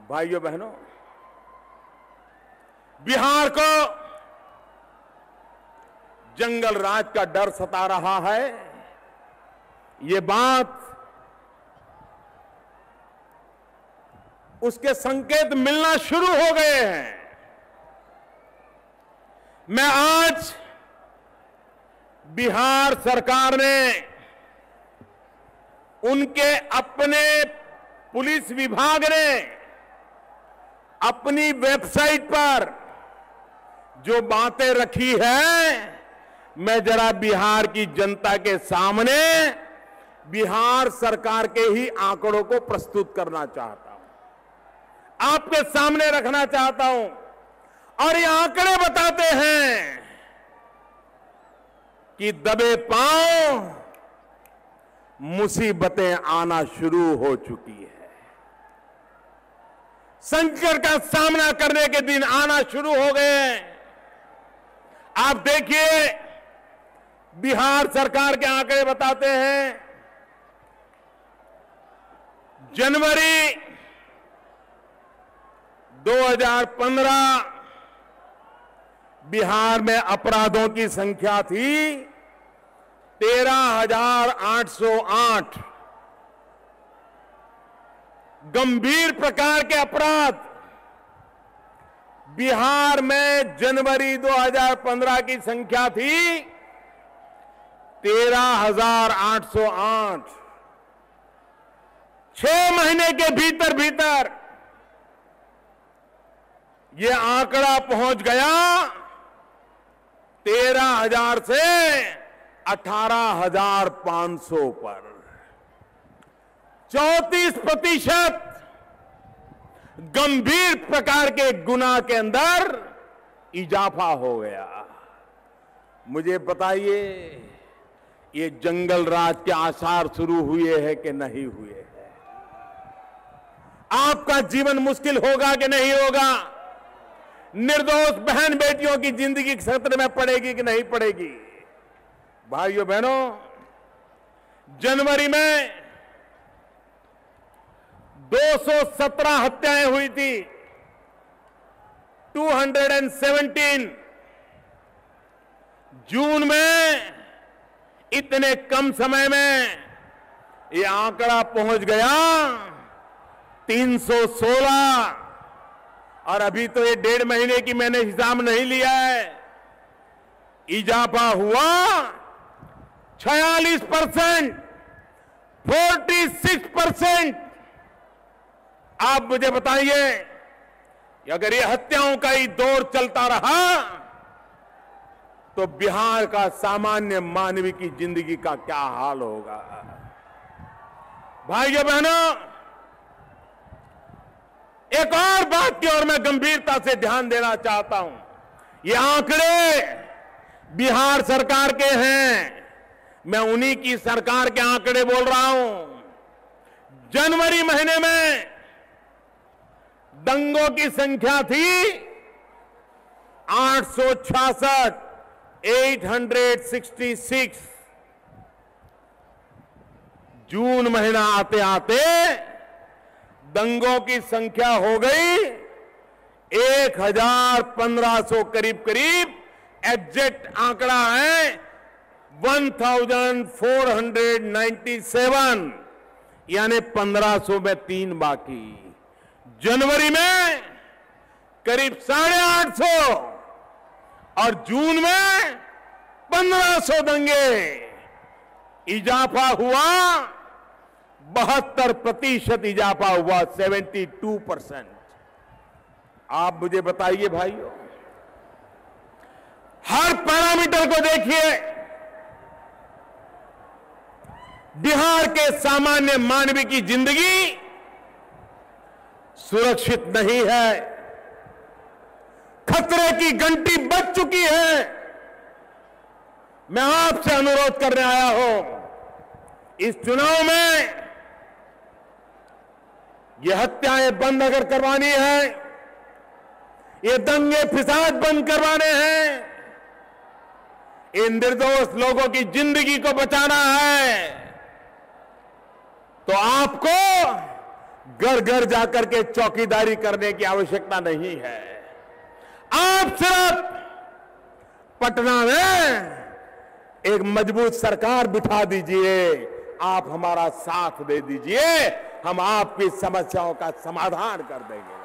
भाइयों बहनों, बिहार को जंगल राज का डर सता रहा है। ये बात उसके संकेत मिलना शुरू हो गए हैं। मैं आज बिहार सरकार ने उनके अपने पुलिस विभाग ने अपनी वेबसाइट पर जो बातें रखी है, मैं जरा बिहार की जनता के सामने बिहार सरकार के ही आंकड़ों को प्रस्तुत करना चाहता हूं, आपके सामने रखना चाहता हूं। और ये आंकड़े बताते हैं कि दबे पांव मुसीबतें आना शुरू हो चुकी है। संकट का सामना करने के दिन आना शुरू हो गए हैं। आप देखिए, बिहार सरकार के आंकड़े बताते हैं, जनवरी 2015 बिहार में अपराधों की संख्या थी 13,808। गंभीर प्रकार के अपराध बिहार में जनवरी 2015 की संख्या थी 13,808। 6 महीने के भीतर भीतर ये आंकड़ा पहुंच गया 13,000 से 18,500 पर। 34% गंभीर प्रकार के गुनाह के अंदर इजाफा हो गया। मुझे बताइए, ये जंगल राज के आसार शुरू हुए हैं कि नहीं हुए हैं? आपका जीवन मुश्किल होगा कि नहीं होगा? निर्दोष बहन बेटियों की जिंदगी खतरे में पड़ेगी कि नहीं पड़ेगी? भाइयों बहनों, जनवरी में 217 हत्याएं हुई थी, 217। जून में इतने कम समय में ये आंकड़ा पहुंच गया 316। और अभी तो ये 1.5 महीने की मैंने हिसाब नहीं लिया है, इजाफा हुआ 46%, 46%। आप मुझे बताइए कि अगर ये हत्याओं का ही दौर चलता रहा तो बिहार का सामान्य मानवी की जिंदगी का क्या हाल होगा? भाइयों बहनों, एक और बात की ओर मैं गंभीरता से ध्यान देना चाहता हूं। ये आंकड़े बिहार सरकार के हैं, मैं उन्हीं की सरकार के आंकड़े बोल रहा हूं। जनवरी महीने में दंगों की संख्या थी 866, 866। जून महीना आते आते दंगों की संख्या हो गई 1,1500, करीब करीब एग्जैक्ट आंकड़ा है 1,497, यानी 1500 में 3 बाकी। जनवरी में करीब 850 और जून में 1500 दंगे। इजाफा हुआ 72% इजाफा हुआ, 72%। आप मुझे बताइए भाइयों, हर पैरामीटर को देखिए, बिहार के सामान्य मानवी की जिंदगी सुरक्षित नहीं है, खतरे की घंटी बज चुकी है। मैं आपसे अनुरोध करने आया हूं, इस चुनाव में ये हत्याएं बंद अगर करवानी है, ये दंगे फिसाद बंद करवाने हैं, इन निर्दोष लोगों की जिंदगी को बचाना है, तो आपको घर घर जाकर के चौकीदारी करने की आवश्यकता नहीं है। आप सिर्फ पटना में एक मजबूत सरकार बिठा दीजिए, आप हमारा साथ दे दीजिए, हम आपकी समस्याओं का समाधान कर देंगे।